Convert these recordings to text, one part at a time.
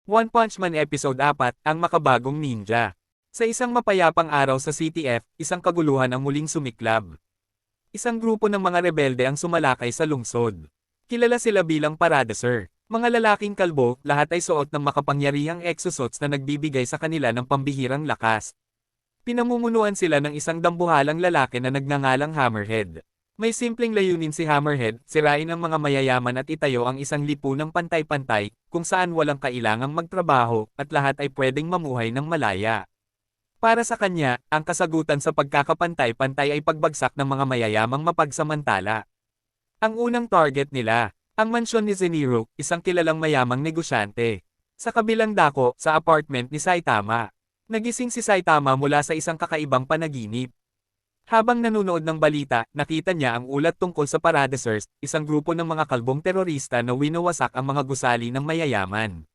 One Punch Man Episode 4, Ang Makabagong Ninja. Sa isang mapayapang araw sa CTF, isang kaguluhan ang muling sumiklab. Isang grupo ng mga rebelde ang sumalakay sa lungsod. Kilala sila bilang Paradisers. Mga lalaking kalbo, lahat ay suot ng makapangyarihang exosuits na nagbibigay sa kanila ng pambihirang lakas. Pinamumunuan sila ng isang dambuhalang lalaki na nagngangalang Hammerhead. May simpleng layunin si Hammerhead, sirain ang mga mayayaman at itayo ang isang lipunang pantay-pantay, kung saan walang kailangang magtrabaho, at lahat ay pwedeng mamuhay ng malaya. Para sa kanya, ang kasagutan sa pagkakapantay-pantay ay pagbagsak ng mga mayayamang mapagsamantala. Ang unang target nila, ang mansyon ni Zeniro, isang kilalang mayamang negosyante. Sa kabilang dako, sa apartment ni Saitama. Nagising si Saitama mula sa isang kakaibang panaginip. Habang nanunood ng balita, nakita niya ang ulat tungkol sa Paradisers, isang grupo ng mga kalbong terorista na winawasak ang mga gusali ng mayayaman.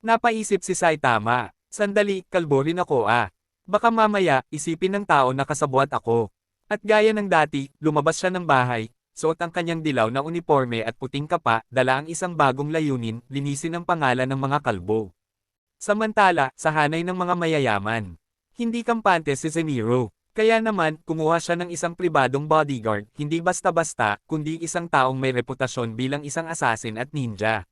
Napaisip si Saitama, sandali, kalbo rin ako ah. Baka mamaya, isipin ng tao na kasabwat ako. At gaya ng dati, lumabas siya ng bahay, suot ang kanyang dilaw na uniforme at puting kapa, dala ang isang bagong layunin, linisin ang pangalan ng mga kalbo. Samantala, sa hanay ng mga mayayaman, hindi kampante si Zeniro. Kaya naman, kumuha siya ng isang pribadong bodyguard, hindi basta-basta, kundi isang taong may reputasyon bilang isang assassin at ninja.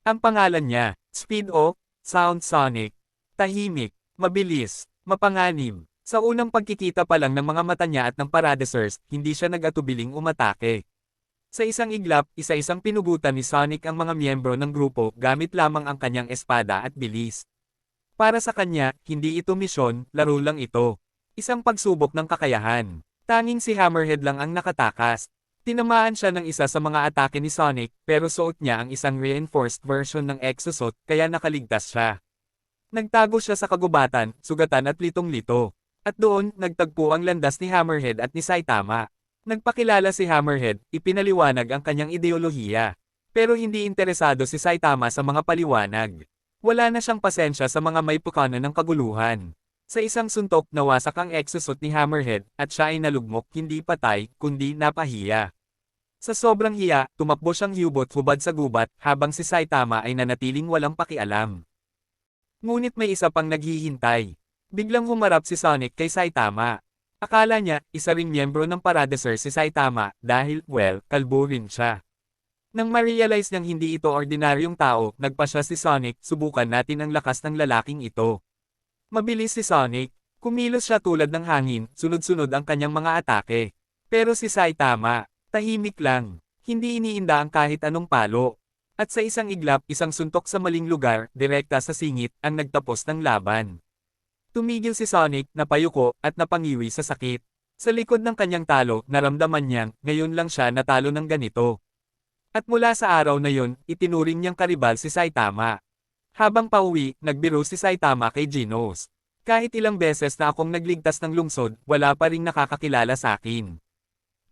Ang pangalan niya, Speed o Sound Sonic. Tahimik, mabilis, mapanganib. Sa unang pagkikita pa lang ng mga mata niya at ng Paradisers, hindi siya nag-atubiling umatake. Sa isang iglap, isa-isang pinugutan ni Sonic ang mga miyembro ng grupo gamit lamang ang kanyang espada at bilis. Para sa kanya, hindi ito misyon, laro lang ito. Isang pagsubok ng kakayahan. Tanging si Hammerhead lang ang nakatakas. Tinamaan siya ng isa sa mga atake ni Sonic, pero suot niya ang isang reinforced version ng exosuit, kaya nakaligtas siya. Nagtago siya sa kagubatan, sugatan at litong-lito. At doon, nagtagpo ang landas ni Hammerhead at ni Saitama. Nagpakilala si Hammerhead, ipinaliwanag ang kanyang ideolohiya. Pero hindi interesado si Saitama sa mga paliwanag. Wala na siyang pasensya sa mga may pukana ng kaguluhan. Sa isang suntok, nawasak ang exosuit ni Hammerhead, at siya ay nalugmok, hindi patay, kundi napahiya. Sa sobrang hiya, tumakbo siyang hubot-hubad sa gubat, habang si Saitama ay nanatiling walang pakialam. Ngunit may isa pang naghihintay. Biglang humarap si Sonic kay Saitama. Akala niya, isa ring miyembro ng Paradisers si Saitama, dahil, well, kalbo rin siya. Nang ma-realize niyang hindi ito ordinaryong tao, nagpa siya si Sonic, subukan natin ang lakas ng lalaking ito. Mabilis si Sonic. Kumilos siya tulad ng hangin, sunod-sunod ang kanyang mga atake. Pero si Saitama, tahimik lang. Hindi iniinda ang kahit anong palo. At sa isang iglap, isang suntok sa maling lugar, direkta sa singit, ang nagtapos ng laban. Tumigil si Sonic, napayuko, at napangiwi sa sakit. Sa likod ng kanyang talo, naramdaman niyang, ngayon lang siya natalo ng ganito. At mula sa araw na yon, itinuring niyang karibal si Saitama. Habang pauwi, nagbiro si Saitama kay Genos. Kahit ilang beses na akong nagligtas ng lungsod, wala pa ring nakakakilala sa akin.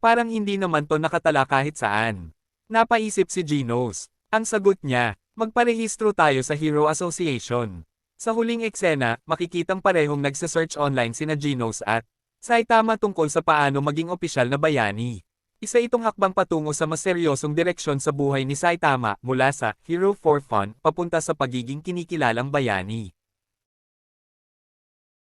Parang hindi naman to nakatala kahit saan. Napaisip si Genos. Ang sagot niya, magparehistro tayo sa Hero Association. Sa huling eksena, makikitang parehong nagsa-search online sina Genos at Saitama tungkol sa paano maging opisyal na bayani. Isa itong hakbang patungo sa mas seryosong direksyon sa buhay ni Saitama mula sa Hero for Fun papunta sa pagiging kinikilalang bayani.